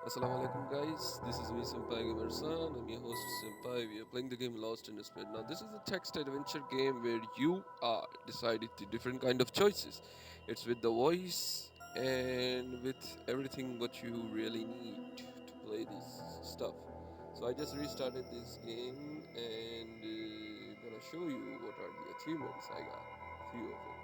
Assalamu alaikum guys, this is me Senpai Gamersan. I'm your host Senpai. We are playing the game Lost in Space. Now this is a text adventure game where you are deciding the different kind of choices. It's with the voice and with everything what you really need to play this stuff. So I just restarted this game and gonna show you what are the achievements I got. Few of it.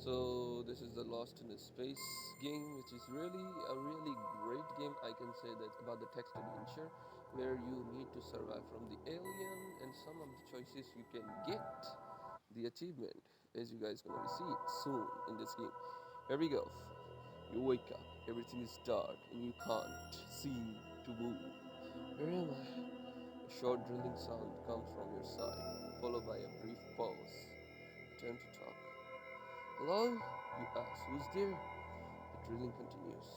So this is the Lost in Space game, which is really a really great game. I can say that about the text adventure, where you need to survive from the alien, and some of the choices you can get the achievement, as you guys gonna see it soon in this game. Here we go. You wake up, everything is dark, and you can't seem to move. Where am I? A short drilling sound comes from your side, followed by a brief pause. Attempt to talk. Hello? You ask, who's there? The drilling continues.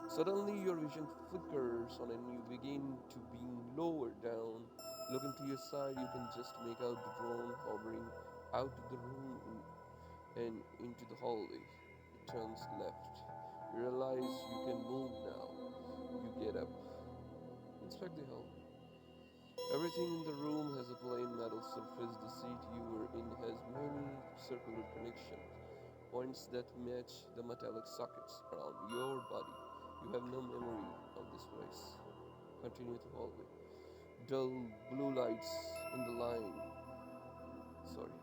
Suddenly, your vision flickers on and you begin to being lowered down. Looking to your side, you can just make out the drone hovering out of the room and into the hallway. It turns left. You realize you can move now. You get up. Inspect the hall. Everything in the room has a plain metal surface. The seat you were in has many circular connections, points that match the metallic sockets around your body. You have no memory of this place. Continue to hallway. Dull blue lights in the line. Sorry.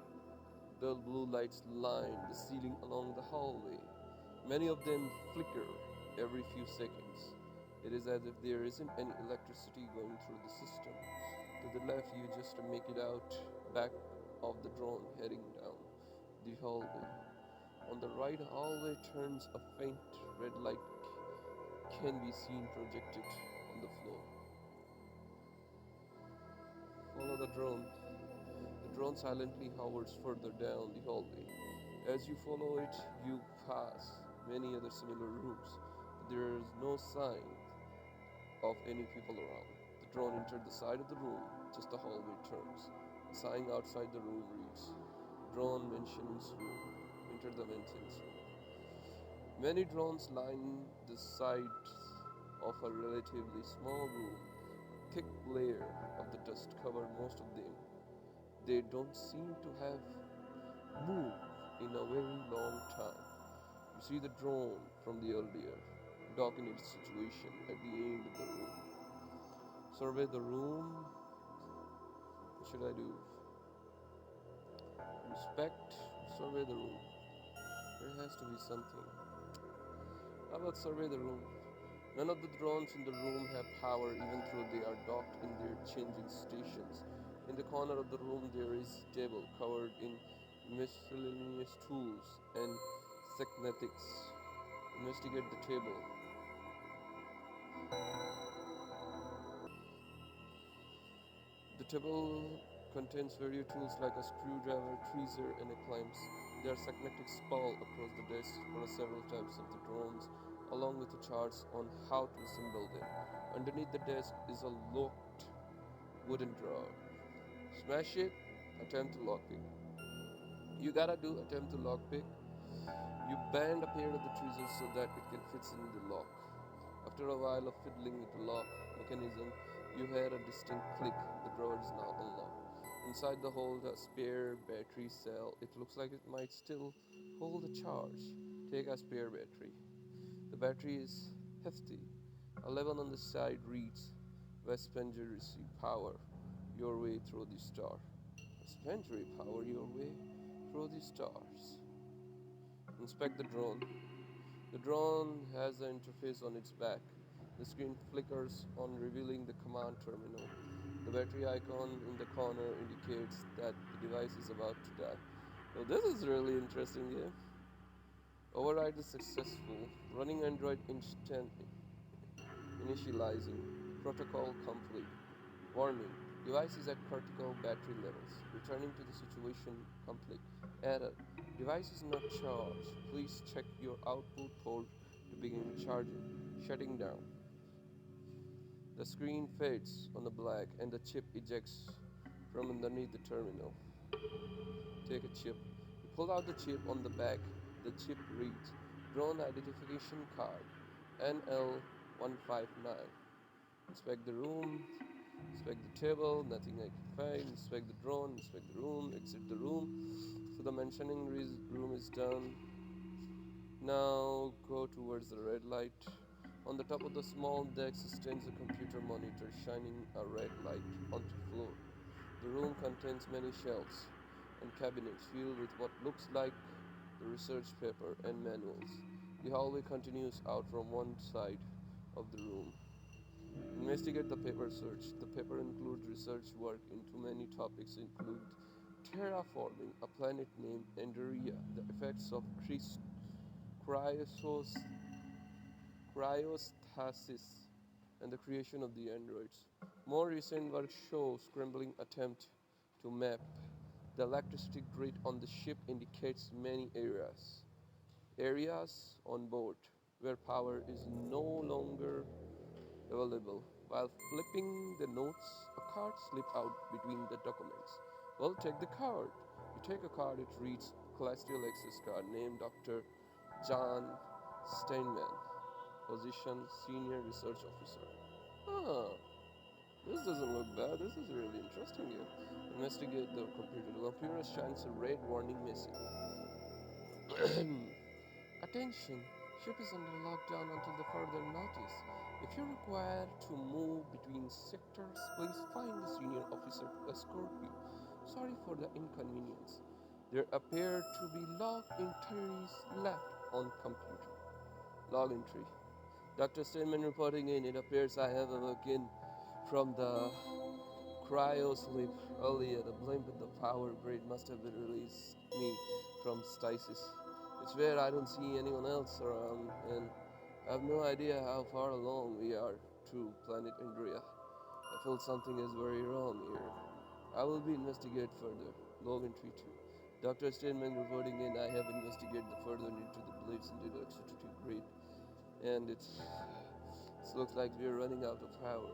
Dull blue lights line the ceiling along the hallway. Many of them flicker every few seconds. It is as if there isn't any electricity going through the system. To the left, you just make it out back of the drone heading down the hallway. On the right, hallway turns a faint red light can be seen projected on the floor. Follow the drone. The drone silently hovers further down the hallway. As you follow it, you pass many other similar rooms, but there is no sign of any people around. The drone entered the side of the room, just the hallway turns. A sign outside the room reads, Drone mentions room. Enter the maintenance room. Many drones line the sides of a relatively small room. A thick layer of the dust covered most of them. They don't seem to have moved in a very long time. You see the drone from the earlier, docking its situation at the end of the room. Survey the room. What should I do? Inspect, survey the room. There has to be something. How about survey the room? None of the drones in the room have power even though they are docked in their changing stations. In the corner of the room there is a table covered in miscellaneous tools and secnetics. Investigate the table. The table contains various tools like a screwdriver, tweezer, and a clamps. There are magnetic spall across the desk for several types of the drones, along with the charts on how to assemble them. Underneath the desk is a locked wooden drawer. Smash it, attempt to lockpick. You gotta do attempt to lockpick. You bend a pair of the tweezers so that it can fit in the lock. After a while of fiddling with the lock mechanism, you hear a distinct click. The drawer is now unlocked. Inside the hold a spare battery cell. It looks like it might still hold a charge. Take a spare battery. The battery is hefty. A level on the side reads Vespenger receive power your way through the star. Vespenger power your way through the stars. Inspect the drone. The drone has an interface on its back. The screen flickers on revealing the command terminal. The battery icon in the corner indicates that the device is about to die. So this is really interesting game. Override is successful. Running Android instant initializing. Protocol complete. Warning. Device is at critical battery levels. Returning to the situation complete. Error. Device is not charged. Please check your output port to begin charging. Shutting down. The screen fades on the black and the chip ejects from underneath the terminal. Take a chip. You Pull out the chip on the back. The chip reads Drone Identification Card NL159. Inspect the room, inspect the table, nothing I can find. Inspect the drone, inspect the room, exit the room. So the mentioning room is done. Now go towards the red light. On the top of the small desk stands a computer monitor shining a red light onto the floor. The room contains many shelves and cabinets filled with what looks like the research paper and manuals. The hallway continues out from one side of the room. Investigate the paper search. The paper includes research work into many topics include terraforming a planet named Enderia, the effects of cryosos, cryostasis, and the creation of the androids. More recent work shows scrambling attempt to map the electricity grid on the ship indicates many areas on board where power is no longer available. While flipping the notes, a card slipped out between the documents. Well, take the card. You take a card, it reads Celestial Access card, named Dr. John Steinman, position Senior Research Officer. Huh, this doesn't look bad. This is really interesting here. Investigate the computer. The computer shines a red warning message. Attention, ship is under lockdown until the further notice. If you require to move between sectors, please find the senior officer to escort you. Sorry for the inconvenience. There appear to be log entries left on computer. Log entry. Dr. Steinman reporting in. It appears I have awoken from the cryosleep earlier. The blink of the power grid must have been released me from stasis. It's where I don't see anyone else around, and I have no idea how far along we are to planet Andrea. I feel something is very wrong here. I will be investigate further. Log entry 2. Dr. Steinman reporting in. I have investigated the further into the beliefs into the electricity grid, and it looks like we are running out of power.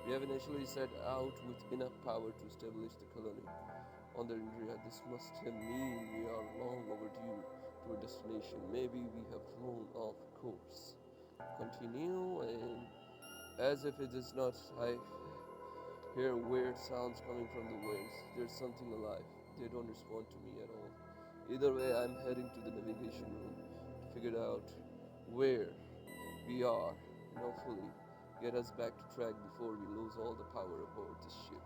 We have initially set out with enough power to establish the colony on the Indria. This must mean we are long overdue to a destination. Maybe we have flown off course. Continue, and as if it is not, I hear weird sounds coming from the waves. There's something alive. They don't respond to me at all. Either way, I'm heading to the navigation room to figure out where we are and hopefully get us back to track before we lose all the power aboard the ship.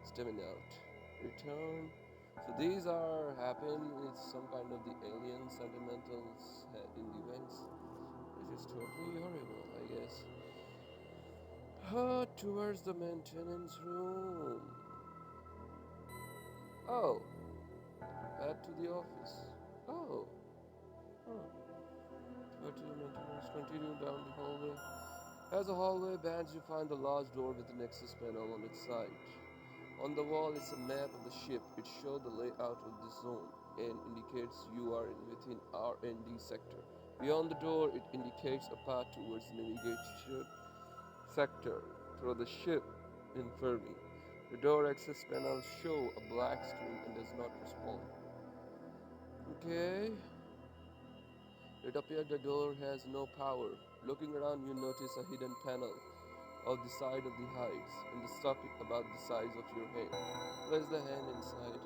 Stemming out. Return. So these are happen. It's some kind of the alien sentimentals in the events, which is totally horrible, I guess. Towards the maintenance room. Oh, head to the office. Oh, huh. Head to the maintenance. Continue down the hallway. As the hallway bends, you find a large door with an access panel on its side. On the wall is a map of the ship. It shows the layout of the zone and indicates you are within R&D sector. Beyond the door, it indicates a path towards the navigation sector through the ship infirmary. The door access panel shows a black screen and does not respond. Okay. It appears the door has no power. Looking around, you notice a hidden panel of the side of the hides and the socket about the size of your hand. Place the hand inside.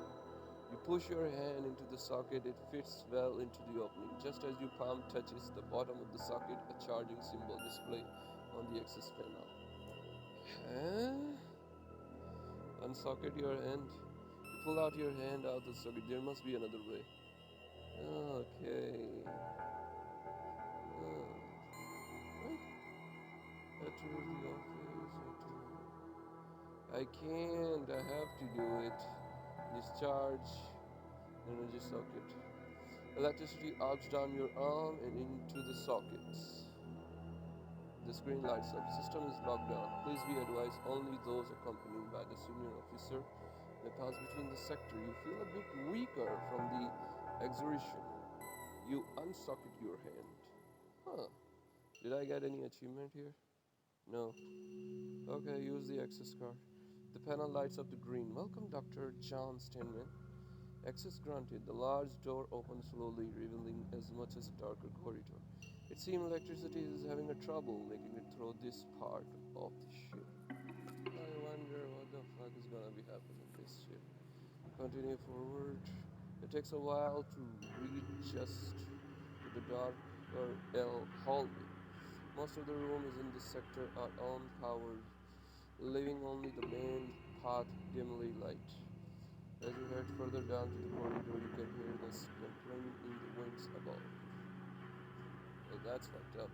You push your hand into the socket, it fits well into the opening. Just as your palm touches the bottom of the socket, a charging symbol displays on the access panel. Huh? Unsocket your hand. You pull out your hand out of the socket. There must be another way. Okay. Wait. Head towards the office. I can't. I have to do it. Discharge. Energy socket. Electricity arcs down your arm and into the sockets. The screen lights up. System is locked down. Please be advised only those accompanied by the senior officer may pass between the sector. You feel a bit weaker from the exertion. You unsocket your hand. Huh. Did I get any achievement here? No. Okay, use the access card. The panel lights up the green. Welcome, Dr. John Steinman. Access granted. The large door opened slowly, revealing as much as a darker corridor. It seemed electricity is having a trouble making it through this part of the ship. I wonder what the fuck is gonna be happening in this ship. Continue forward. It takes a while to readjust to the darker L hallway. Most of the rooms in this sector are unpowered, leaving only the main path dimly light. As you head further down to the corridor, you can hear the splintering in the wings above. Well, that's fucked up.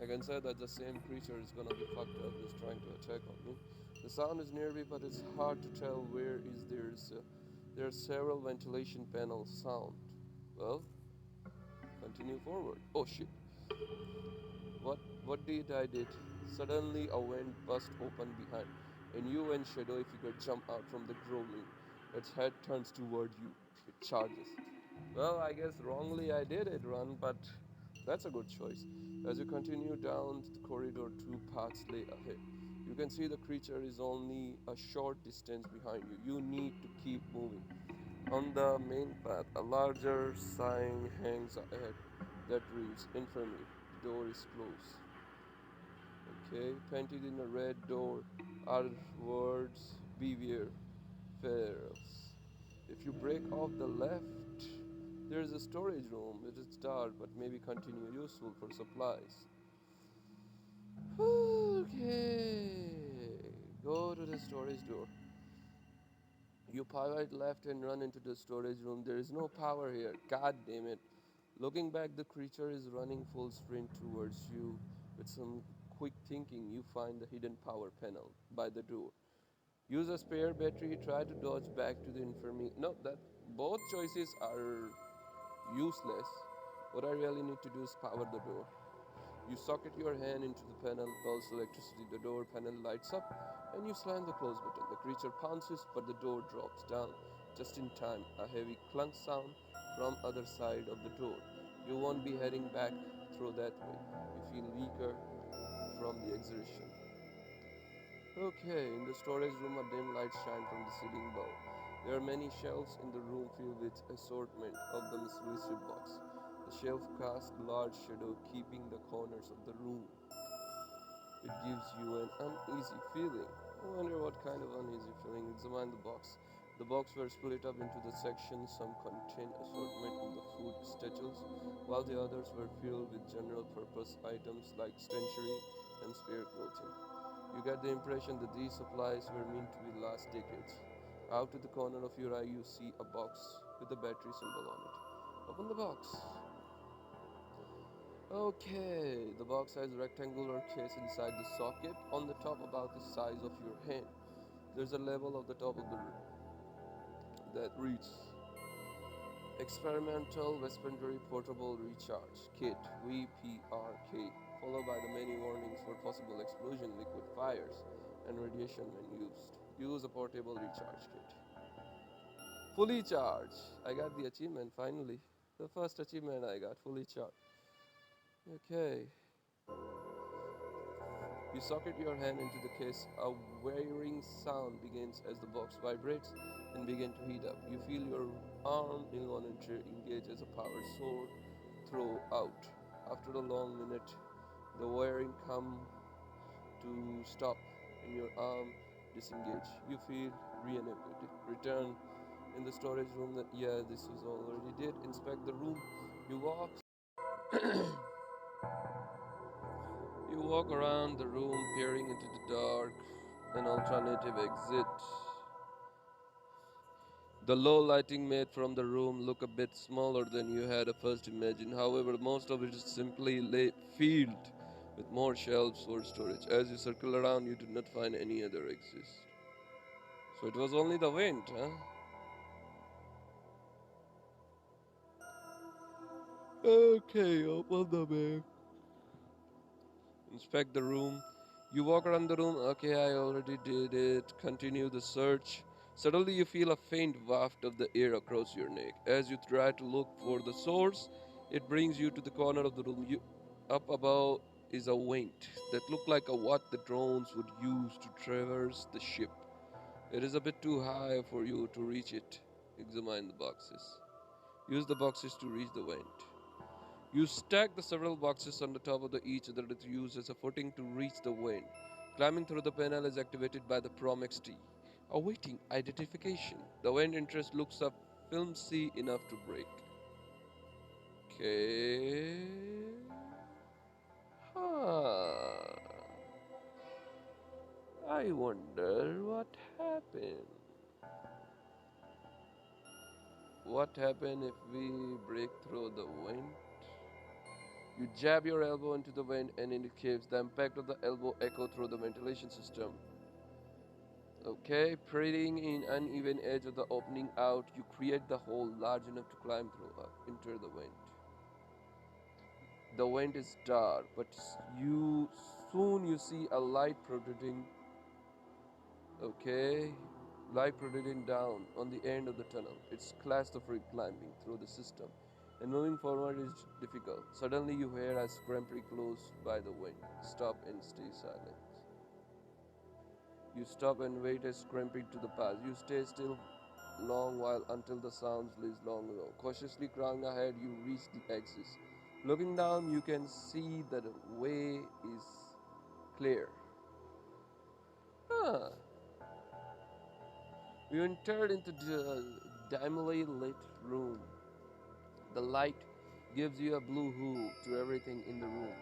I can say that the same creature is gonna be fucked up, is trying to attack on me. The sound is nearby, but it's hard to tell where is there are several ventilation panels sound. Well, continue forward. Oh shit! What did I did? Suddenly a vent burst open behind, and you and shadowy figure jump out from the growling. Its head turns toward you. It charges. Well, I guess wrongly I did it, run, but that's a good choice. As you continue down the corridor, two paths lay ahead. You can see the creature is only a short distance behind you. You need to keep moving. On the main path, a larger sign hangs ahead that reads Infirmary. The door is closed. Okay, painted in a red door are words Beware, Ferals. If you break off the left, there is a storage room. It is dark, but maybe continue useful for supplies. Okay, go to the storage door. You pivot left and run into the storage room. There is no power here. God damn it. Looking back, the creature is running full sprint towards you. With some quick thinking, you find the hidden power panel by the door. Use a spare battery, try to dodge back to the infirmary. No, that both choices are useless. What I really need to do is power the door. You socket your hand into the panel, pulse electricity, the door panel lights up, and you slam the close button. The creature pounces, but the door drops down. Just in time, a heavy clunk sound from other side of the door. You won't be heading back through that way. You feel weaker from the exertion. Okay, in the storage room, a dim light shines from the ceiling above. There are many shelves in the room filled with assortment of the mystery box. The shelf cast large shadow, keeping the corners of the room. It gives you an uneasy feeling. I wonder what kind of uneasy feeling. Examine the box. The box were split up into the sections. Some contained assortment of the food statues, while the others were filled with general purpose items like stationery and spare clothing. You get the impression that these supplies were meant to be last decades. Out of the corner of your eye, you see a box with a battery symbol on it. Open the box. Okay, the box has a rectangular case inside the socket on the top about the size of your hand. There's a level of the top of the room that reads Experimental Weaponry Portable Recharge Kit VPRK, followed by the many warnings for possible explosion, liquid fires, and radiation when used. Use a portable recharge kit. Fully charged. I got the achievement finally. The first achievement I got, fully charged. Okay. You socket your hand into the case. A whirring sound begins as the box vibrates and begins to heat up. You feel your arm involuntarily engage as a power sword throw out. After a long minute, the wiring comes to stop and your arm disengage. You feel reanimated. Return in the storage room. Yeah, this was already did. Inspect the room. You walk. You walk around the room, peering into the dark. An alternative exit. The low lighting made from the room look a bit smaller than you had at first imagined. However, most of it is simply filled with more shelves for storage. As you circle around, you do not find any other exist. So it was only the vent, huh? Okay, open the bag. Inspect the room. You walk around the room. Okay, I already did it. Continue the search. Suddenly, you feel a faint waft of the air across your neck. As you try to look for the source, it brings you to the corner of the room. Up above is a vent that looked like what the drones would use to traverse the ship. It is a bit too high for you to reach it. Examine the boxes. Use the boxes to reach the vent. You stack the several boxes on the top of each other to use as a footing to reach the vent. Climbing through the panel is activated by the Promex T. Awaiting identification. The vent interest looks up filmy enough to break. Okay. Huh. I wonder what happened. What happened if we break through the vent? You jab your elbow into the vent and it caves. The impact of the elbow echo through the ventilation system. Okay, praying in uneven edge of the opening out, you create the hole large enough to climb through, enter the vent. The vent is dark, but you see a light protruding. Okay, light protruding down on the end of the tunnel. It's claustrophobic climbing through the system, and moving forward is difficult. Suddenly, you hear a scrambling close by the vent. Stop and stay silent. You stop and wait as scrambling to the pass. You stay still long while until the sounds leaves long ago. Cautiously crawling ahead, you reach the exit. Looking down, you can see that the way is clear. Huh. You entered into the dimly lit room. The light gives you a blue hue to everything in the room.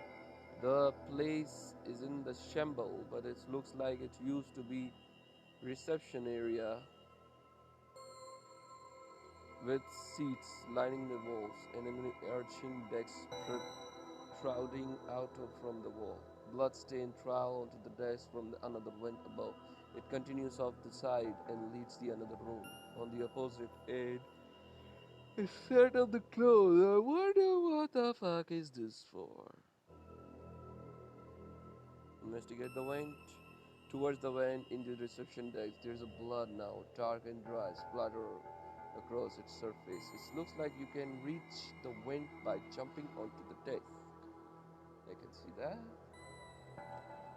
The place is in the shamble, but it looks like it used to be reception area with seats lining the walls and an arching desk protruding from the wall. Blood-stained trail onto the desk from another vent above. It continues off the side and leads the another room. On the opposite end, a set of the clothes. I wonder what the fuck is this for? Investigate the vent. Towards the vent in the reception desk, there's a blood now, dark and dry, splatter across its surface. It looks like you can reach the vent by jumping onto the desk. I can see that.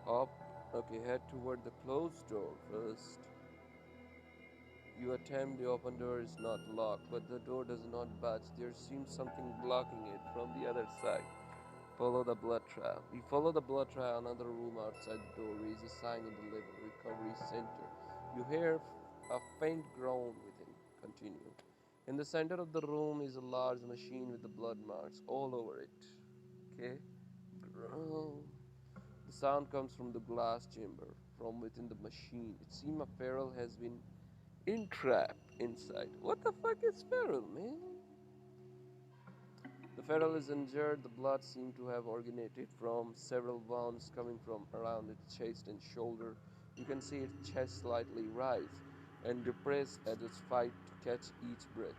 Up. Okay, head toward the closed door first. You attempt the open door is not locked, but the door does not budge. There seems something blocking it from the other side. Follow the blood trail. You follow the blood trail. Another room outside the door is a sign on the label Recovery Center. You hear a faint groan within. Continue. In the center of the room is a large machine with the blood marks all over it. Okay? Groan. The sound comes from the glass chamber, from within the machine. It seems a feral has been entrapped inside. What the fuck is feral, man? The feral is injured. The blood seems to have originated from several wounds coming from around its chest and shoulder. You can see its chest slightly rise and depress as it fights to catch each breath.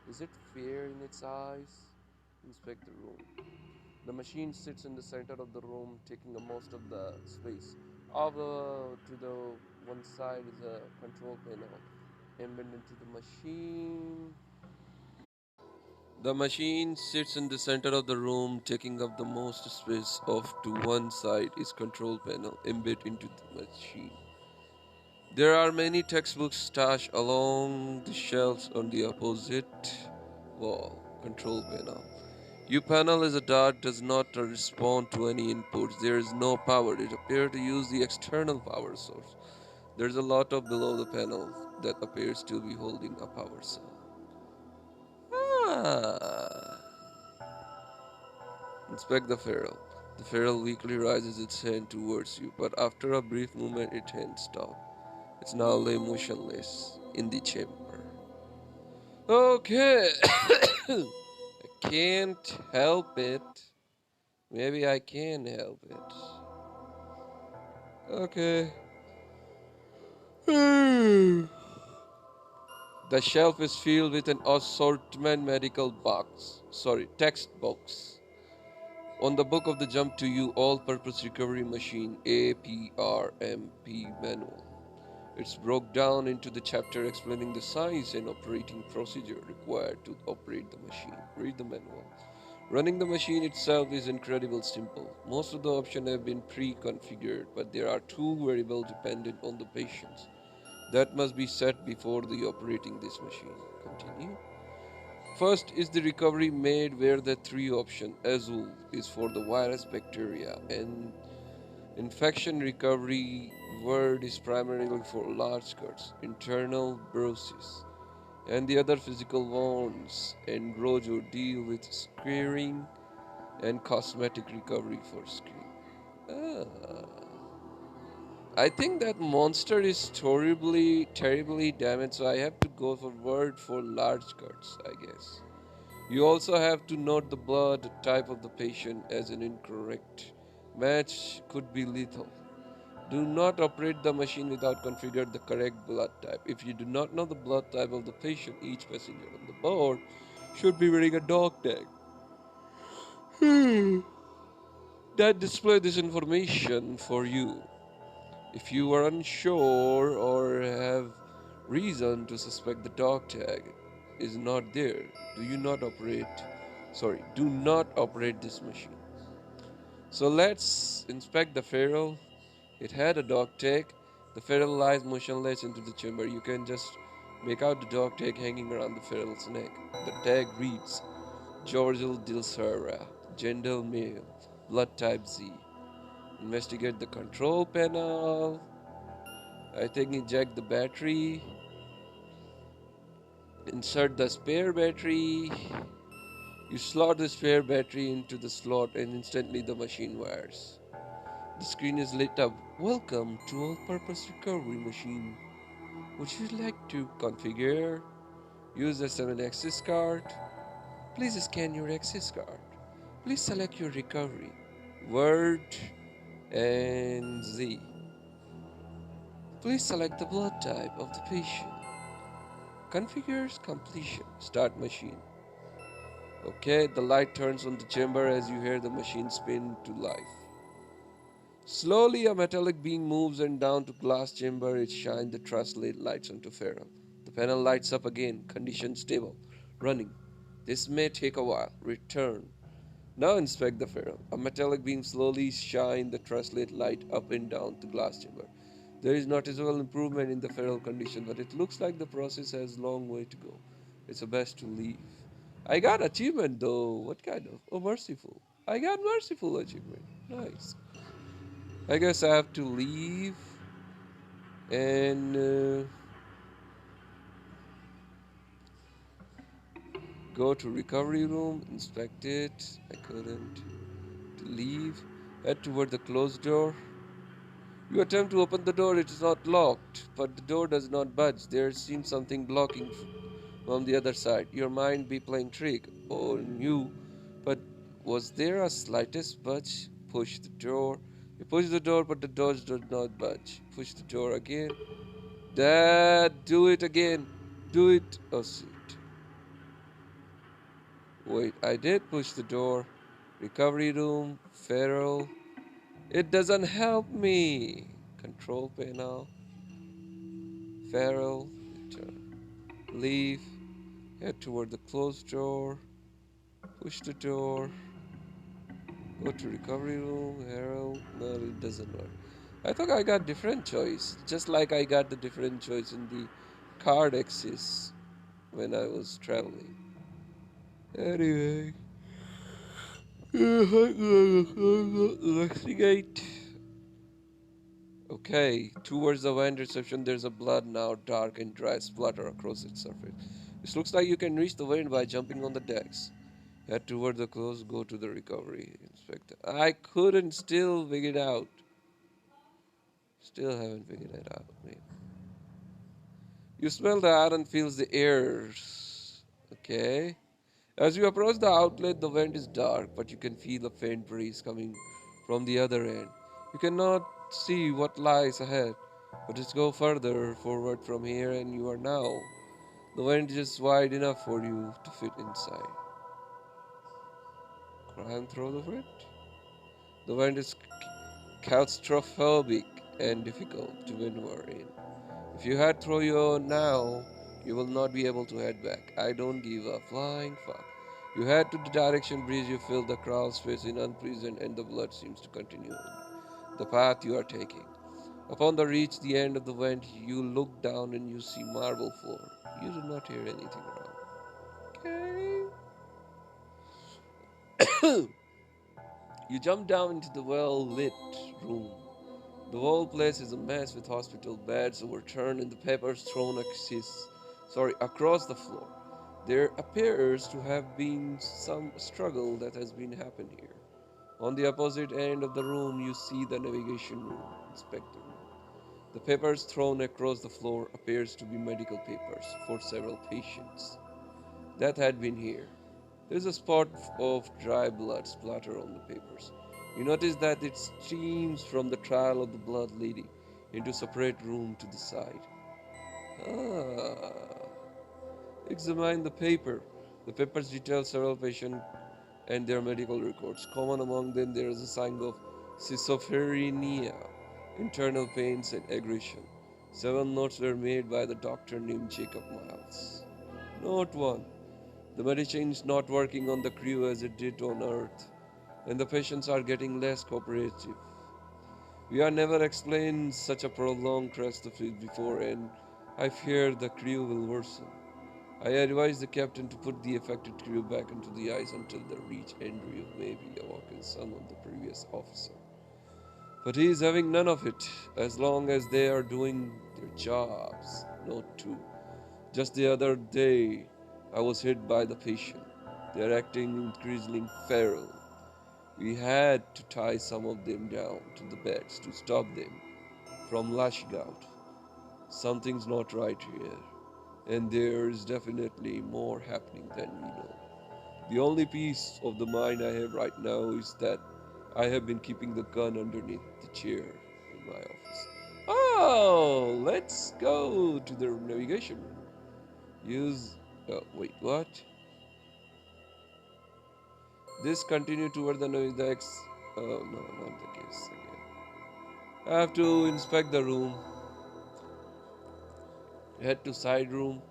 Is it fear in its eyes? Inspect the room. The machine sits in the center of the room, taking most of the space. Over to the one side is a control panel embedded into the machine. The machine sits in the center of the room, taking up the most space. Off to one side is control panel embedded into the machine. There are many textbooks stashed along the shelves on the opposite wall. Control panel. U panel is a dot does not respond to any inputs. There is no power. It appears to use the external power source. There's a lot of below the panel that appears to be holding a power cell. Ah. Inspect the ferrule. The ferrule weakly raises its hand towards you, but after a brief moment, its hand stops. It's now lay motionless in the chamber. Okay. I can't help it. Maybe I can help it. Okay. The shelf is filled with an assortment medical text box. On the book of the jump to you all-purpose recovery machine APRMP manual. It's broke down into the chapter explaining the science and operating procedure required to operate the machine. Read the manual. Running the machine itself is incredibly simple. Most of the options have been pre-configured, but there are two variables dependent on the patients that must be set before the operating this machine. continue. First is the recovery made where the three option azul is for the virus bacteria and infection recovery word is primarily for large cuts, internal bruises, and the other physical wounds, and Rojo deal with squaring and cosmetic recovery for skin. Ah. I think that monster is terribly damaged, so I have to go for word for large cuts, I guess. You also have to note the blood type of the patient as an incorrect match could be lethal. Do not operate the machine without configuring the correct blood type. If you do not know the blood type of the patient, each passenger on the board should be wearing a dog tag that display this information for you. If you are unsure or have reason to suspect the dog tag is not there, do not operate this machine. So let's inspect the feral. It had a dog tag. The feral lies motionless into the chamber. You can just make out the dog tag hanging around the feral's neck. The tag reads Georgil Dilsera, gender male, blood type Z. Investigate the control panel. I think eject the battery. Insert the spare battery. You slot the spare battery into the slot and instantly the machine wires. The screen is lit up. Welcome to all-purpose recovery machine. Would you like to configure? Use the 7 access card. Please scan your access card. Please select your recovery. Word and Z. Please select the blood type of the patient. Configures completion. Start machine. Okay, the light turns on the chamber as you hear the machine spin to life. Slowly, a metallic beam moves and down to glass chamber. It shines the translate lights onto Feral. The panel lights up again. Condition stable. Running. This may take a while. Return. Now inspect the Feral. A metallic beam slowly shines the translate light up and down the glass chamber. There is noticeable improvement in the Feral condition, but it looks like the process has a long way to go. It's best to leave. I got achievement though. What kind of? Oh, merciful. I got merciful achievement. Nice. I guess I have to leave and go to recovery room, inspect it. I couldn't. To leave, head toward the closed door. You attempt to open the door, it is not locked, but the door does not budge. There seems something blocking from the other side. Your mind be playing trick on you, but was there a slightest budge? Push the door. You push the door, but the door does not budge. Push the door again. Dad, do it again. Do it. Oh, shit. Wait, I did push the door. Recovery room, feral. It doesn't help me. Control panel, feral, return. Leave, head toward the closed door, push the door, go to recovery room, Harold. No, it doesn't work. I thought I got different choice, just like I got the different choice in the card axis when I was traveling. Anyway, investigate. Okay, towards the vent reception, there's a blood now, dark and dry splatter across its surface. It looks like you can reach the vent by jumping on the decks. Head toward the close, go to the recovery. Inspector. I couldn't still figure it out. Still haven't figured it out, man. You smell the iron, feels the air. Okay. As you approach the outlet, the vent is dark, but you can feel a faint breeze coming from the other end. You cannot see what lies ahead, but just go further forward from here, and you are now. The vent is just wide enough for you to fit inside. Climb through the vent. The vent is claustrophobic and difficult to maneuver in. If you head through your now, you will not be able to head back. I don't give a flying fuck. You head to the direction breeze, you feel the crowd space in unpleasant and the blood seems to continue the path you are taking. Upon the reach the end of the vent, you look down and you see marble floor. You do not hear anything around. You jump down into the well lit room. The whole place is a mess with hospital beds overturned and the papers thrown across the floor. There appears to have been some struggle that has been happened here. On the opposite end of the room, you see the navigation room, inspector room. The papers thrown across the floor appears to be medical papers for several patients that had been here. There is a spot of dry blood splatter on the papers. You notice that it streams from the trail of the blood leading into a separate room to the side. Ah, examine the paper. The papers detail several patients and their medical records. Common among them, there is a sign of schizophrenia, internal pains, and aggression. Seven notes were made by the doctor named Jacob Miles. Note 1. The medicine is not working on the crew as it did on Earth, and the patients are getting less cooperative. We are never explained such a prolonged rest of it before, and I fear the crew will worsen. I advise the captain to put the affected crew back into the ice until they reach Andrew, maybe awoken son of the previous officer. But he is having none of it, as long as they are doing their jobs. Note 2. Just the other day, I was hit by the patient. They are acting increasingly feral. We had to tie some of them down to the beds to stop them from lashing out. Something's not right here, and there's definitely more happening than we know. The only peace of the mind I have right now is that I have been keeping the gun underneath the chair in my office. Oh, let's go to the navigation room. Use. Wait, what? This continue toward the X. Oh no, not the case again. I have to inspect the room. Head to side room.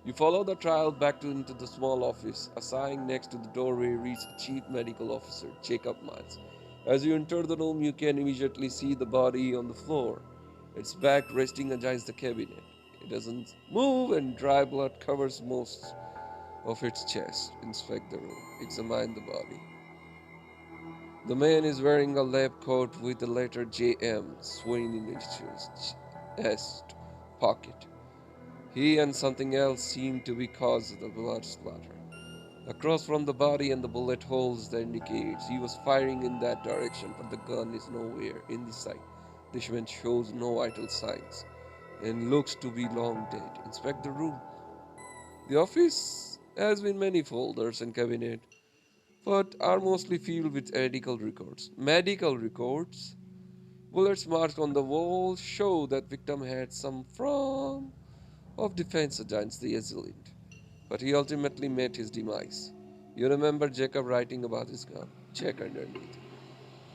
You follow the trail into the small office. A sign next to the doorway reads Chief Medical Officer Jacob Miles. As you enter the room, you can immediately see the body on the floor, its back resting against the cabinet. It doesn't move, and dry blood covers most of its chest. Inspect the room. Examine the body. The man is wearing a lab coat with the letter JM swinging in his chest pocket. He and something else seem to be cause of the blood splatter. Across from the body and the bullet holes that indicates he was firing in that direction, but the gun is nowhere in the sight. This man shows no vital signs and looks to be long dead. Inspect the room. The office has been many folders and cabinet, but are mostly filled with medical records. Medical records? Bullets marked on the wall show that victim had some form of defense against the assailant, but he ultimately met his demise. You remember Jacob writing about his gun? Check underneath.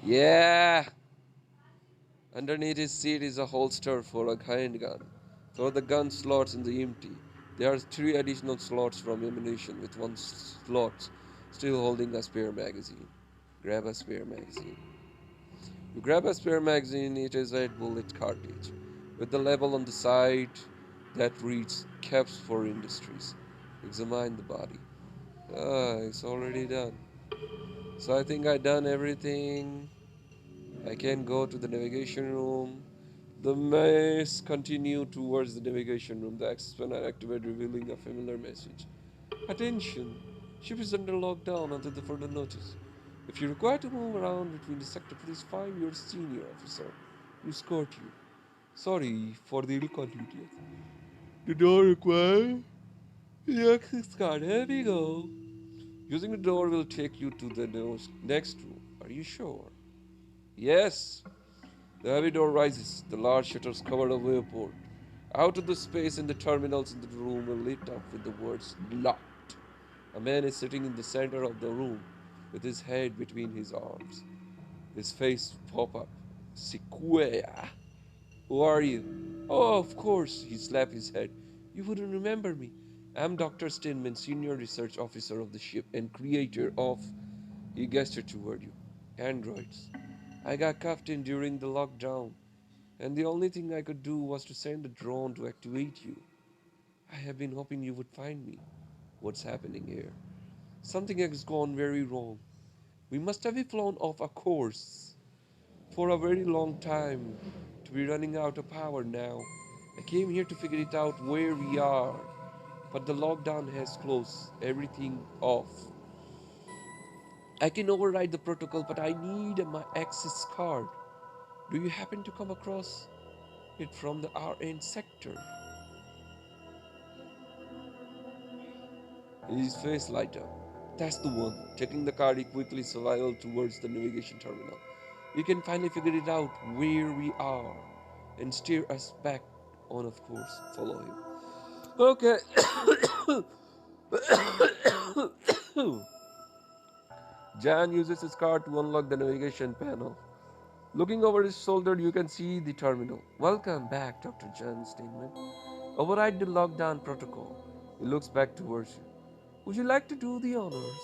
Yeah! Underneath his seat is a holster for a handgun. Throw the gun slots in the empty. There are three additional slots from ammunition, with one slot still holding a spare magazine. Grab a spare magazine. You grab a spare magazine, it is a bullet cartridge with the label on the side that reads Caps for Industries. Examine the body. Ah, it's already done. So I think I done everything. I can go to the navigation room. The maze continued towards the navigation room. The access panel activated, revealing a familiar message. Attention! Ship is under lockdown until the further notice. If you require to move around between the sector, please find your senior officer to escort you. Sorry for the inconvenience. The door requires the access card. Here we go. Using the door will take you to the next room. Are you sure? Yes. The heavy door rises. The large shutters cover the viewport. Out of the space in the terminals in the room are lit up with the words locked. A man is sitting in the center of the room with his head between his arms. His face pop up. Sequoia. Who are you? Oh, of course. He slapped his head. You wouldn't remember me. I'm Dr. Steinman, Senior Research Officer of the ship and creator of. He gestured toward you. Androids. I got cuffed in during the lockdown, and the only thing I could do was to send a drone to activate you. I have been hoping you would find me. What's happening here? Something has gone very wrong. We must have flown off a course for a very long time to be running out of power now. I came here to figure it out where we are, but the lockdown has closed everything off. I can override the protocol, but I need my access card. Do you happen to come across it from the RN sector? His face light up. That's the one. Taking the card, he quickly sidled towards the navigation terminal. We can finally figure it out where we are and steer us back on, of course. Follow him. Okay. Jan uses his card to unlock the navigation panel. Looking over his shoulder, you can see the terminal. Welcome back, Dr. Jan Steinman. Override the lockdown protocol. He looks back towards you. Would you like to do the honors?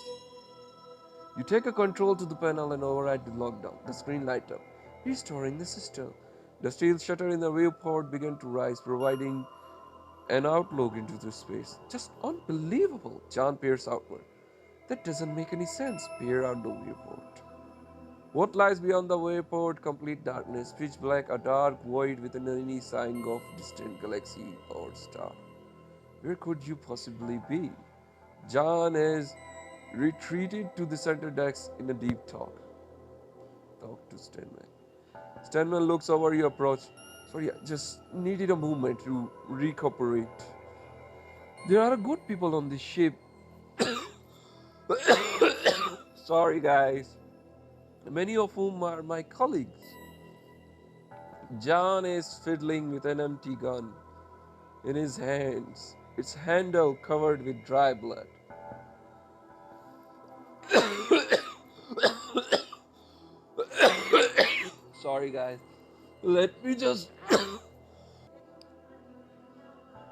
You take a control to the panel and override the lockdown. The screen lights up, restoring the system. The steel shutter in the viewport began to rise, providing an outlook into the space. Just unbelievable. John peers outward. That doesn't make any sense. Peer out the viewport. What lies beyond the viewport? Complete darkness, pitch black, a dark void within any sign of distant galaxy or star. Where could you possibly be? John has retreated to the center desk in a deep talk. Talk to Steinman. Steinman looks over your approach. Sorry, I just needed a moment to recuperate. There are good people on this ship. Sorry, guys. Many of whom are my colleagues. John is fiddling with an empty gun in his hands, its handle covered with dry blood. Sorry, guys. Let me just.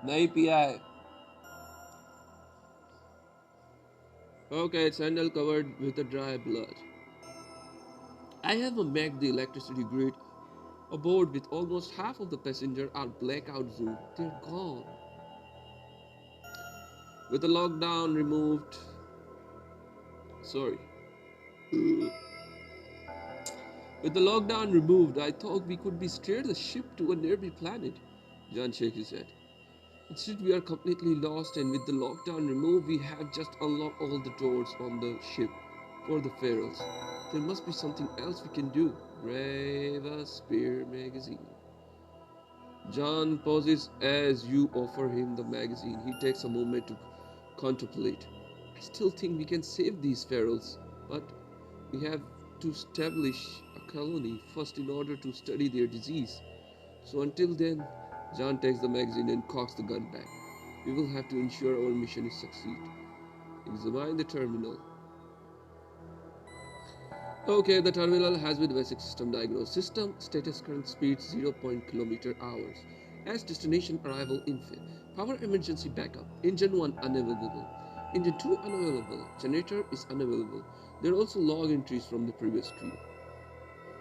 नहीं पिया है. Okay, it's handle covered with a dry blood. I have a Mac the electricity grid aboard with almost half of the passengers are blackout zone. They're gone. With the lockdown removed. Sorry. With the lockdown removed, I thought we could be steer the ship to a nearby planet. John shook his head. Instead, we are completely lost, and with the lockdown removed, we have just unlocked all the doors on the ship for the ferals. There must be something else we can do. Brave a Spear magazine. John pauses as you offer him the magazine. He takes a moment to contemplate. I still think we can save these ferals, but we have to establish a colony first in order to study their disease. So until then, John takes the magazine and cocks the gun back. We will have to ensure our mission is succeed. Examine the terminal. Okay, the terminal has been basic system diagnosed. System status current speed 0. km/h. As destination arrival info. Power emergency backup. Engine 1 unavailable. Engine 2 unavailable. Generator is unavailable. There are also log entries from the previous crew.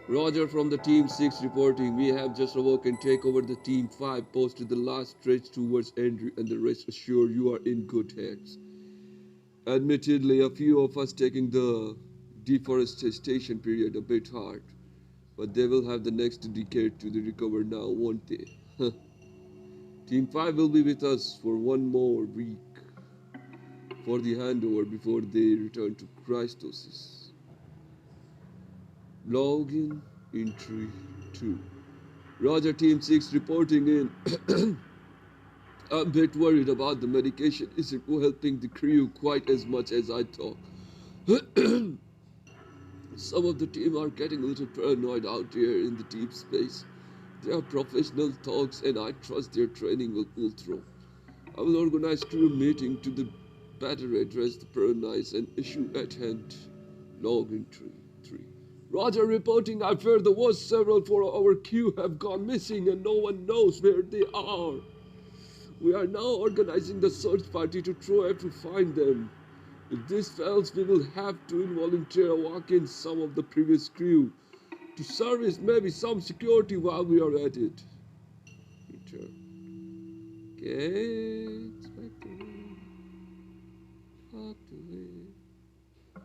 Roger from the Team 6 reporting. We have just awoken. Take over the Team 5 post to the last stretch towards Andrew and the rest assure you are in good hands. Admittedly, a few of us taking the deforestation period a bit hard, but they will have the next decade to recover now, won't they? Team 5 will be with us for one more week for the handover before they return to Christosis. Login entry 2. Roger, Team 6 reporting in. I'm a bit worried about the medication. Isn't helping the crew quite as much as I thought. Some of the team are getting a little paranoid out here in the deep space. They are professional thugs and I trust their training will pull through. I will organize crew meeting to the better address the paranoids and issue at hand. Log entry 3. Roger reporting, I fear the worst. Several for our crew have gone missing and no one knows where they are. We are now organizing the search party to try to find them. If this fails, we will have to involuntarily walk in some of the previous crew to service maybe some security while we are at it. Return. Get back to it. Talk to it.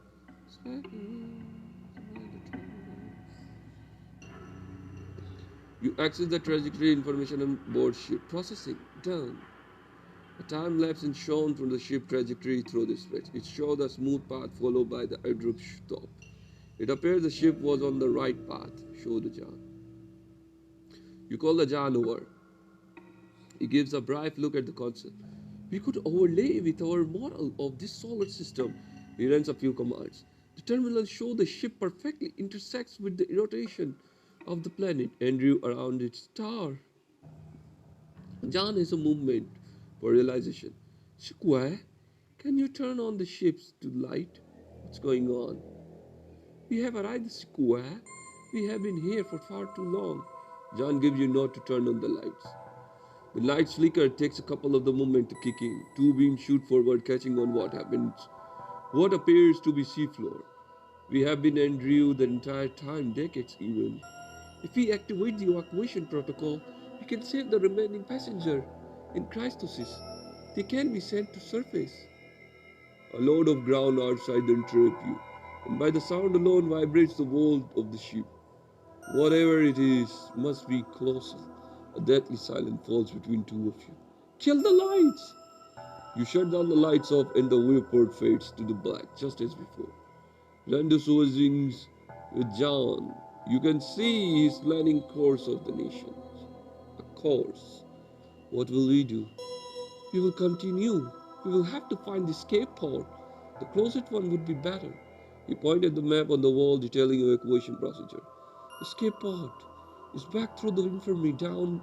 You access the trajectory information on board ship. Processing. Done. A time lapse is shown from the ship trajectory through this switch. It shows the smooth path followed by the abrupt stop. It appears the ship was on the right path. Show the Jan. You call the Jan over. He gives a brief look at the console. We could overlay with our model of this solar system. He runs a few commands. The terminal shows the ship perfectly intersects with the rotation of the planet Andrew around its star. John has a movement for realization. Square, can you turn on the ships to light? What's going on? We have arrived, Square. We have been here for far too long. John gives you a nod to turn on the lights. The light flicker takes a couple of the moment to kick in. Two beams shoot forward, catching on what happens. What appears to be seafloor. We have been Andrew the entire time, decades even. If we activate the evacuation protocol, we can save the remaining passenger in crisis. They can be sent to surface. A load of ground outside interrupt you, and by the sound alone vibrates the wall of the ship. Whatever it is must be colossal. A deathly silence falls between two of you. Kill the lights! You shut down the lights off and the viewport fades to the black, just as before. Rando swings with John. You can see he's planning course of the nations. A course. What will we do? We will continue. We will have to find the escape pod. The closest one would be better. He pointed the map on the wall detailing evacuation procedure. Escape pod is back through the infirmary down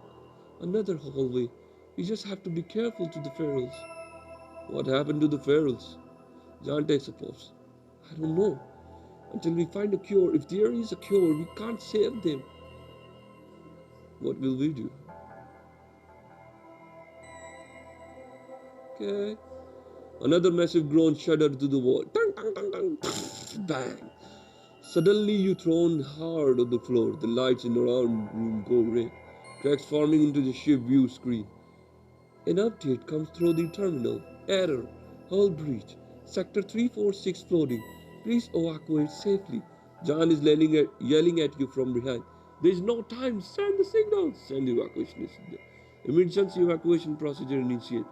another hallway. We just have to be careful to the ferals. What happened to the ferals? John takes a pause. I don't know. Until we find a cure. If there is a cure, we can't save them. What will we do? Okay. Another massive groan shuddered to the wall. Dun, dun, dun, dun. Bang. Suddenly you thrown hard on the floor. The lights in the round room go red. Cracks forming into the ship view screen. An update comes through the terminal. Error. Hull breach. Sector 346 flooding. Please evacuate safely. John is yelling at you from behind. There is no time. Send the signal. Send evacuation. Emergency evacuation procedure initiate.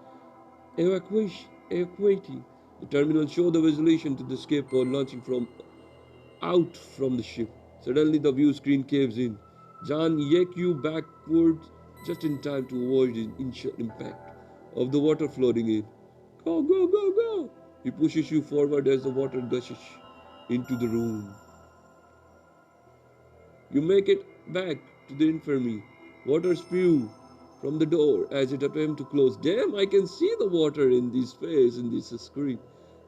Evacuating. The terminal show the visualization to the escape pod launching from out from the ship. Suddenly the view screen caves in. John yanks you backwards just in time to avoid the initial impact of the water flooding in. Go, go, go, go! He pushes you forward as the water gushes into the room. You make it back to the infirmary. Water spew from the door as it attempts to close. Damn, I can see the water in this space in this screen.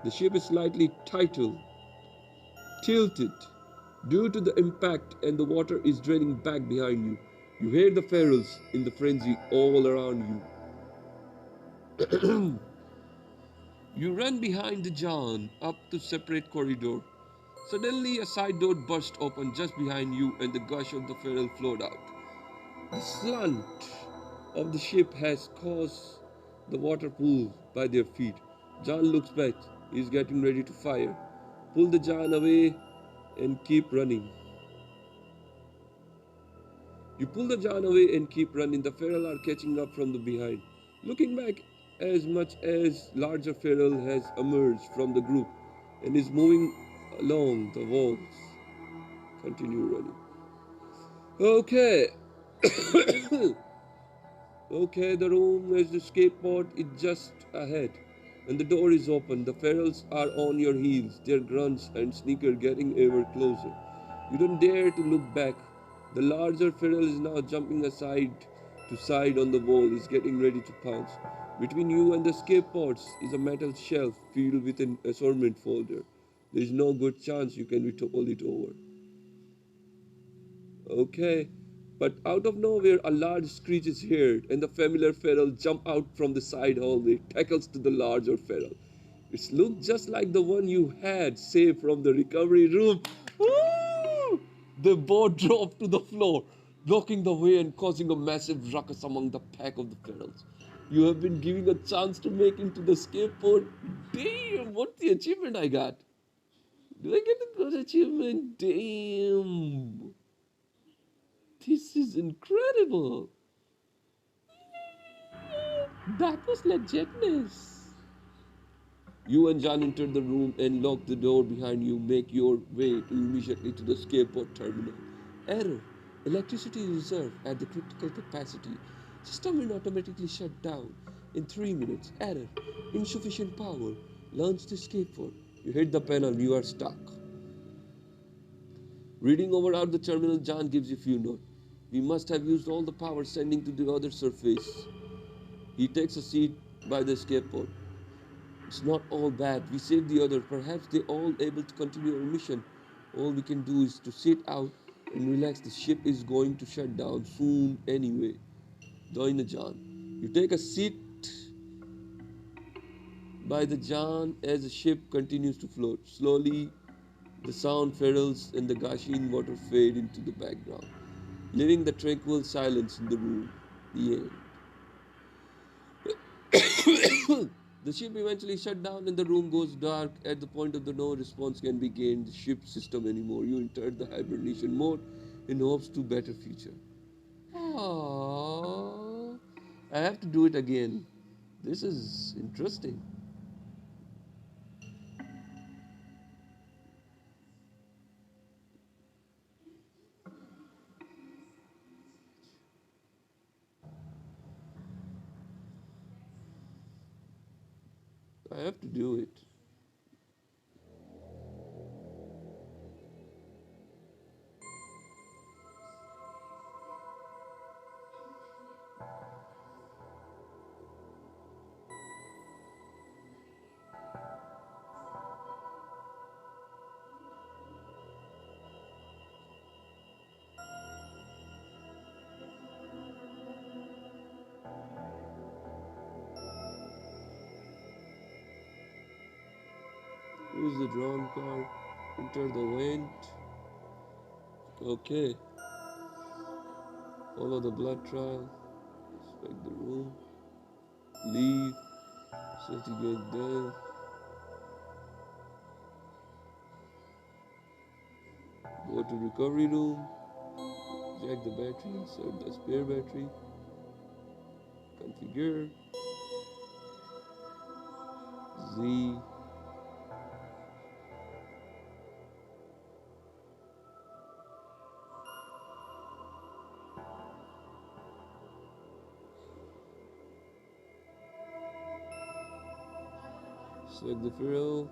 The ship is slightly tilted due to the impact, and the water is draining back behind you. You hear the ferals in the frenzy all around you. You run behind the John up the separate corridor. Suddenly, a side door bursts open just behind you, and the gush of the feral flowed out. The slant of the ship has caused the water pool by their feet. John looks back. He is getting ready to fire. Pull the John away and keep running. You pull the John away and keep running. The feral are catching up from the behind. Looking back, as much as larger feral has emerged from the group and is moving along the walls. Continue running. Okay. Okay, the room is the escape pod is just ahead. And the door is open. The ferals are on your heels, their grunts and sneaker getting ever closer. You don't dare to look back. The larger feral is now jumping aside to side on the wall, is getting ready to pounce. Between you and the escape pods is a metal shelf filled with an assortment folder. There is no good chance you can topple it over. Okay. But out of nowhere, a large screech is heard, and the familiar feral jump out from the side hallway, tackles to the larger feral. It looks just like the one you had saved from the recovery room. Woo! They both drop to the floor, blocking the way and causing a massive ruckus among the pack of the ferals. You have been given a chance to make into the escape pod. Damn, what's the achievement I got? Do I get a good achievement? Damn! This is incredible! That was legitness! You and John enter the room and lock the door behind you. Make your way immediately to the skateboard terminal. Error. Electricity reserve at the critical capacity. System will automatically shut down in 3 minutes. Error. Insufficient power. Launch the skateboard. You hit the panel. You are stuck. Reading over out the terminal, John gives you few notes. We must have used all the power sending to the other surface. He takes a seat by the skateboard. It's not all bad. We saved the other. Perhaps they're all able to continue our mission. All we can do is to sit out and relax. The ship is going to shut down soon anyway. Join the John. You take a seat by the John as the ship continues to float. Slowly, the sound fiddles and the gushing water fade into the background, leaving the tranquil silence in the room. The end. The ship eventually shut down and the room goes dark. At the point of the no response can be gained the ship system anymore. You enter the hibernation mode in hopes to better future. Aww. I have to do it again. This is interesting. I have to do it. Use the drawn card. Enter the vent. Okay. Follow the blood trail. Inspect the room. Leave. Investigate death. Go to recovery room. Check the battery. Insert the spare battery. Configure. Z. Select the fuel.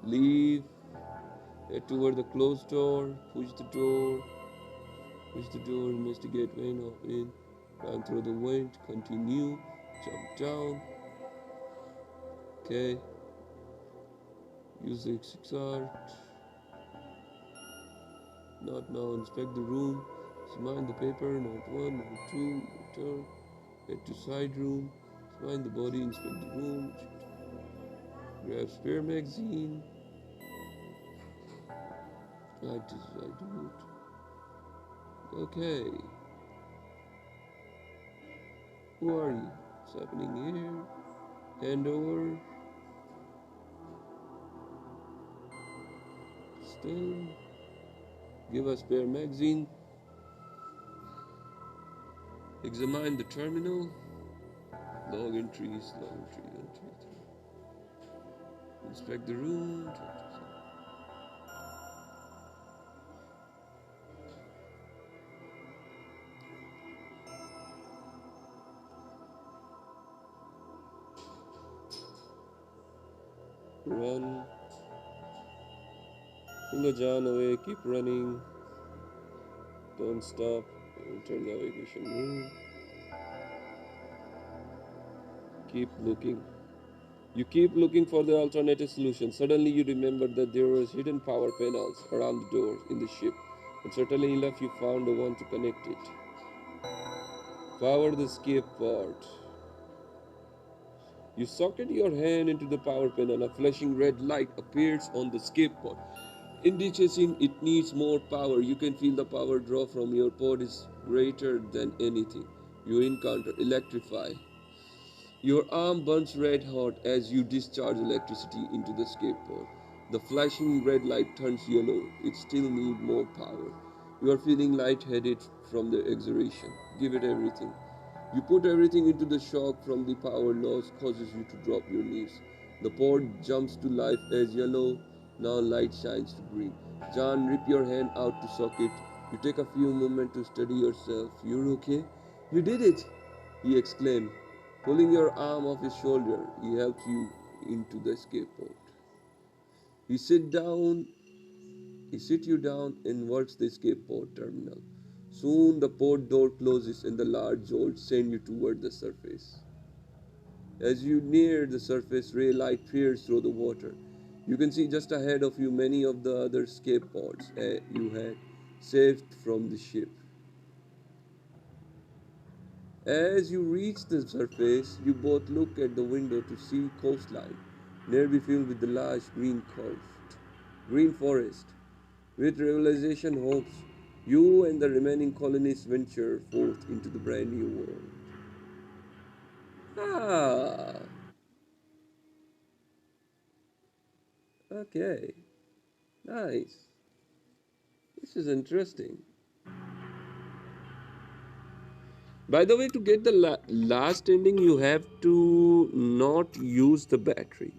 Leave. Head toward the closed door. Push the door. Push the door. Investigate vent. Open. Climb through the vent. Continue. Jump down. Okay. Use the XR. Not now. Inspect the room. Examine the paper. Not one. Not two. Return. Head to side room. Examine the body. Inspect the room. Grab spare magazine. Right to side route. Okay. Who are you? What's happening here? Hand over. Still. Give us spare magazine. Examine the terminal. Log entries. Log entry. Inspect the room. Run. Pull the John away. Keep running. Don't stop. Enter the vacation room. Keep looking. You keep looking for the alternative solution. Suddenly you remember that there were hidden power panels around the doors in the ship. And certainly enough you found the one to connect it. Power the escape pod. You socket your hand into the power panel. A flashing red light appears on the escape pod, indicating it needs more power. You can feel the power draw from your pod is greater than anything you encounter. Electrify. Your arm burns red hot as you discharge electricity into the escape pod. The flashing red light turns yellow. It still needs more power. You are feeling lightheaded from the exertion. Give it everything. You put everything into the shock from the power loss causes you to drop your knees. The pod jumps to life as yellow. Now light shines to green. John, rip your hand out to socket. You take a few moments to steady yourself. You're okay? You did it! He exclaimed. Pulling your arm off his shoulder, he helps you into the escape pod. He sit down He sits you down and works the escape pod terminal. Soon the pod door closes and the large jolt sends you toward the surface. As you near the surface, ray light pierces through the water. You can see just ahead of you many of the other escape pods you had saved from the ship. As you reach the surface, you both look at the window to see coastline, nearby filled with the large green forest. With realization hopes, you and the remaining colonists venture forth into the brand new world. Ah, okay, nice. This is interesting. By the way, to get the last ending, you have to not use the battery.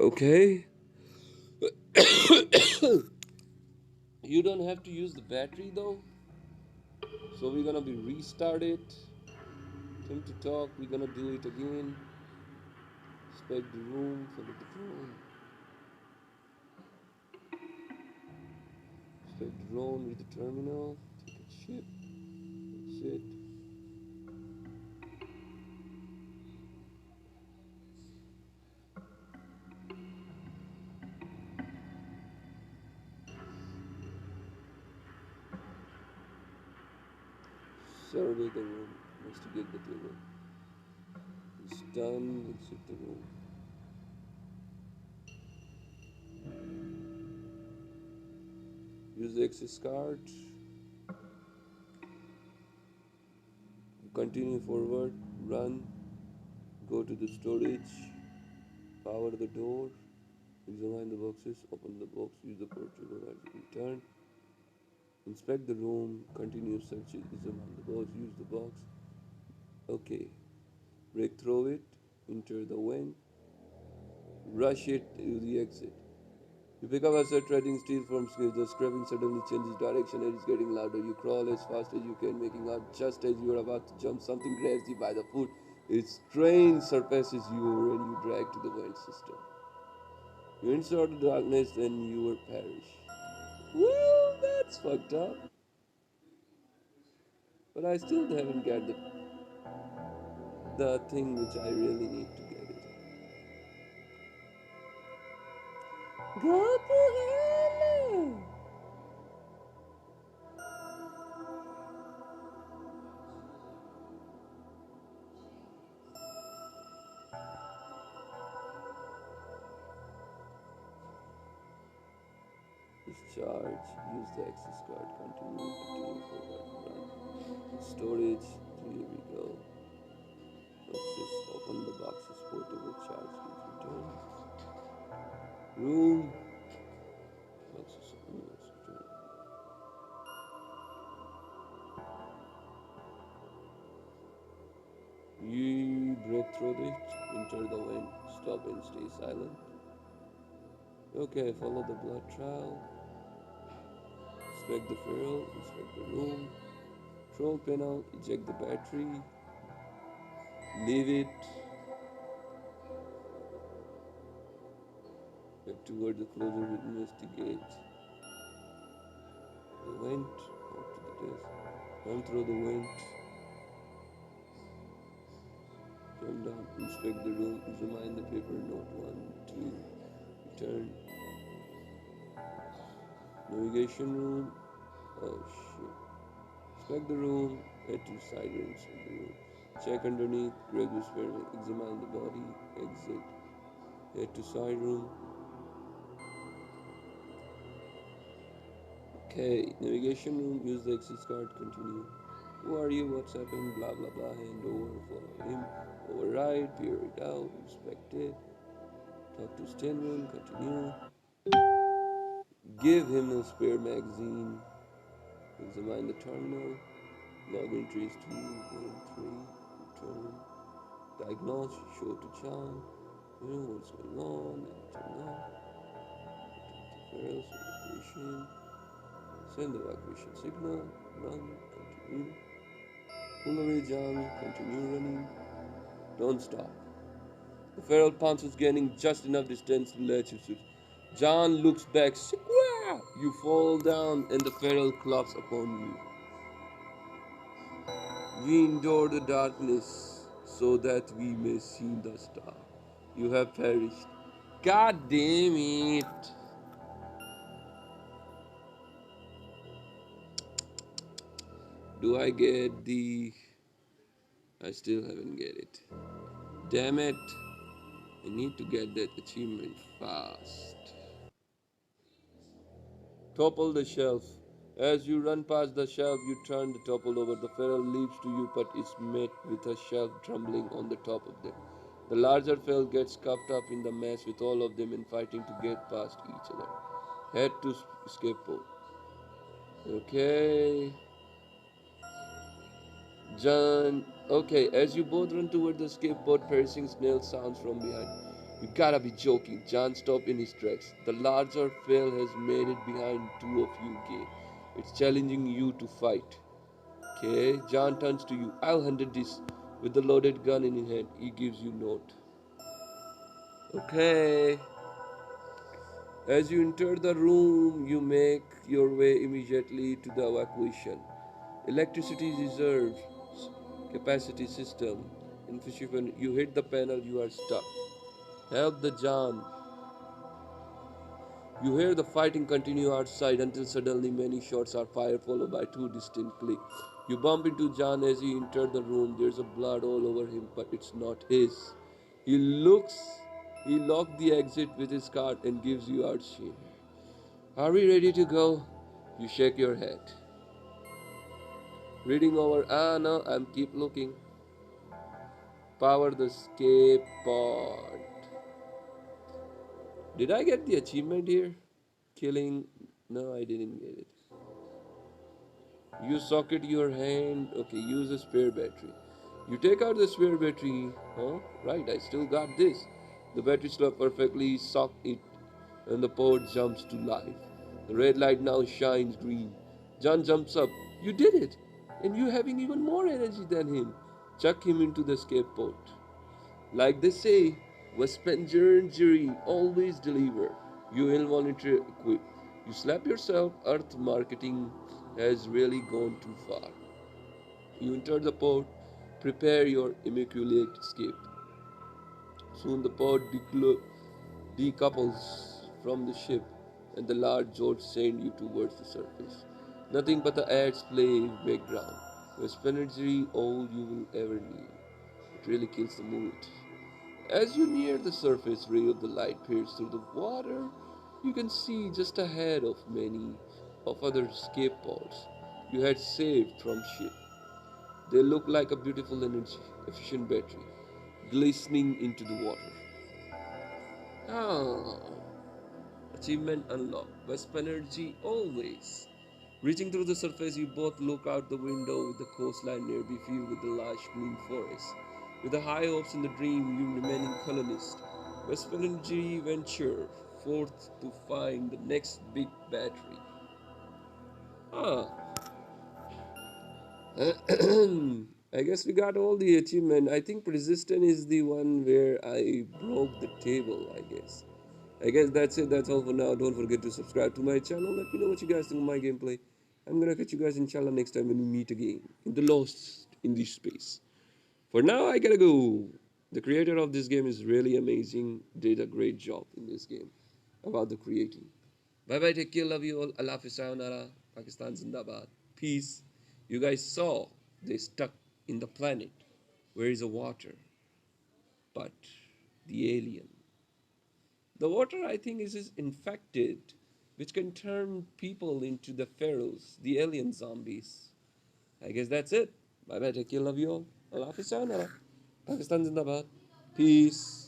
Okay? You don't have to use the battery though. So we're gonna be restarted. Time to talk. We're gonna do it again. Inspect the room, follow the drone. Inspect the drone with the terminal. Take a ship. That's it. Survey the room. Investigate the table. It's done. Exit the room. Use the access card. Continue forward. Run. Go to the storage. Power the door. Examine the boxes. Open the box. Use the portable magic return. Inspect the room. Continue searching. Examine the box. Use the box. Okay. Break through it. Enter the vent. Rush it to the exit. You pick up a set treading steel from screws. The scraping suddenly changes direction and it's getting louder. You crawl as fast as you can, making out just as you are about to jump. Something grabs you by the foot. Its strain surpasses you and you drag to the vent system. You enter the darkness and you will perish. Well, that's fucked up. But I still haven't got the thing which I really need to get it. Go to hell! Discharge. Use the access card. Continue forward. Run. Storage. Here we go. Access. Open the boxes. Portable charge. Return. Room. Boxes. Open. Return. You break through it. Enter the vent. Stop and stay silent. Okay. Follow the blood trail. Inspect the fuel. Inspect the room. Control panel. Eject the battery. Leave it. Back toward the closer to investigate. The vent. Up to the desk. Run through the vent. Jump down. Inspect the room. Examine the paper. Note 1, 2. Return. Navigation room. Oh shit. Inspect the room. Head to side rooms of the room. Check underneath. Grab the experiment. Examine the body. Exit. Head to side room. Okay, navigation room, use the access card, continue. Who are you? What's happened? Blah blah blah. Hand over, follow him. Override, peer it out, inspect it. Talk to Stenwin, continue. Give him a spare magazine. Examine the terminal. Log entries 2, 1, 3. Return. Diagnose. Show to John. You know what's going on. And turn on. Return to evacuation. Send the evacuation signal. Run. Continue. Pull away, John. Continue running. Don't stop. The feral pounce is gaining just enough distance to let you shoot. John looks back. Square! You fall down and the feral clubs upon you. We endure the darkness so that we may see the star. You have perished. God damn it. Do I get the... I still haven't get it. Damn it. I need to get that achievement fast. Topple the shelf. As you run past the shelf, you turn the topple over. The feral leaps to you but is met with a shelf trembling on the top of them. The larger feral gets cupped up in the mess with all of them and fighting to get past each other. Head to escape pod. Okay. John. Okay, as you both run toward the escape pod, piercing snail sounds from behind. You gotta be joking. John stopped in his tracks. The larger feral has made it behind two of you gay. It's challenging you to fight. Okay, John turns to you. I'll handle this. With the loaded gun in his hand, he gives you note. Okay. As you enter the room, you make your way immediately to the evacuation. Electricity reserve capacity system. When you hit the panel, you are stuck. Help the John. You hear the fighting continue outside until suddenly many shots are fired, followed by two distinct clicks. You bump into John as he enters the room. There's a blood all over him, but it's not his. He looks. He locked the exit with his card and gives you out shit. Are we ready to go? You shake your head. Reading over. Ah, no, I'm keep looking. Power the escape pod. Did I get the achievement here? Killing. No, I didn't get it. You socket your hand. Okay, use a spare battery. You take out the spare battery. Huh? Right, I still got this. The battery slot perfectly sock it and the pod jumps to life. The red light now shines green. John jumps up. You did it! And you having even more energy than him. Chuck him into the escape pod. Like they say, Westpanger and Jury always deliver. You involuntarily equip. You slap yourself, Earth marketing has really gone too far. You enter the pod, prepare your immaculate escape. Soon the pod decouples from the ship, and the large jolts send you towards the surface. Nothing but the ads play background. Westpanger all you will ever need. It really kills the mood. As you near the surface, ray of the light pierces through the water. You can see just ahead of many of other escape pods you had saved from ship. They look like a beautiful energy efficient battery glistening into the water. Ah, achievement unlocked. West energy always. Reaching through the surface, you both look out the window with the coastline nearby filled with the lush green forest. With the high hopes in the dream, you remaining colonist. West energy venture forth to find the next big battery. Ah, I guess we got all the achievement. I think persistent is the one where I broke the table, I guess. I guess that's it. That's all for now. Don't forget to subscribe to my channel. Let me know what you guys think of my gameplay. I'm gonna catch you guys inshallah next time when we meet again in the lost in this space. For now, I gotta go. The creator of this game is really amazing. Did a great job in this game about the creating. Bye bye. Take care. Love you all. Allah Hafiz. Sayonara. Pakistan Zindabad. Peace. You guys saw they stuck in the planet where is a water, but the alien. The water, I think, is infected, which can turn people into the pharaohs, the alien zombies. I guess that's it. Bye bye. Take care. Love you all. Allah Hafiz. Sayonara. Pakistan Zindabad. Peace.